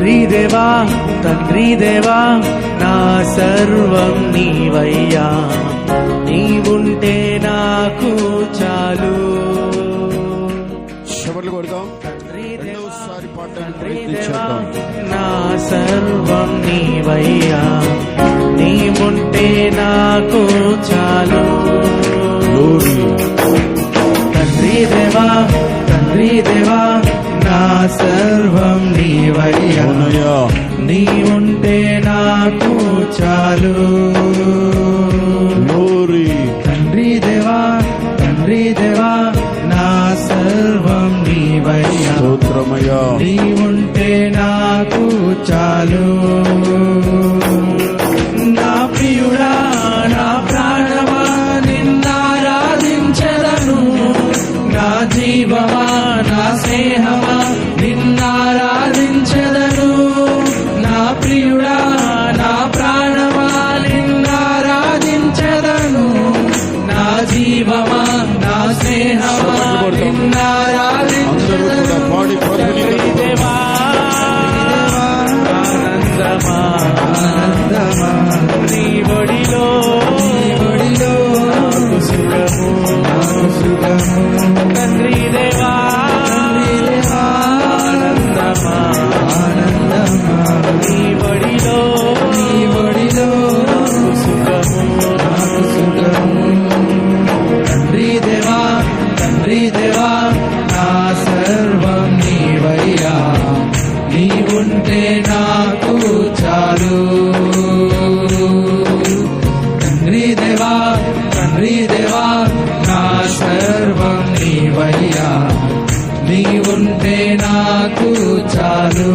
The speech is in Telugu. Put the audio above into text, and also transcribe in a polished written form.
తండ్రి దేవా నా సర్వం నీవయ్యా, నీవుంటే నాకు చాలు. శబర్లు కొడదాం. రెండోసారి పాట నా సర్వం నీవయ్యా, నీవుంటే నాకు చాలు. తండ్రి దేవా నా సర్వం నీవయ్యా, నీవుంటే నాకు చాలు. తండ్రి దేవా నా సర్వం నీవయ్యా, నీవుంటే నాకు చాలు. నా ప్రియుడా నా ప్రాణమా నిన్నారాధించెదను, నా జీవమా నా స్నేహమా నిన్నారాధించెదను. నా ప్రియుడా నా ప్రాణమా నిన్నారాధించెదను, నా జీవమా నా స్నేహమా నిన్నారాధించెదను. ఆనందమా నీ ఒడిలో సుఖము. తండ్రి దేవా ఆనందమా నీ ఒడిలో సుఖము. తండ్రి దేవా నా సర్వం నీవయ్యా, నీవుంటే నాకు చాలు. తండ్రి దేవా నా సర్వం నీవయ్యా, నీవుంటే నాకు చాలు.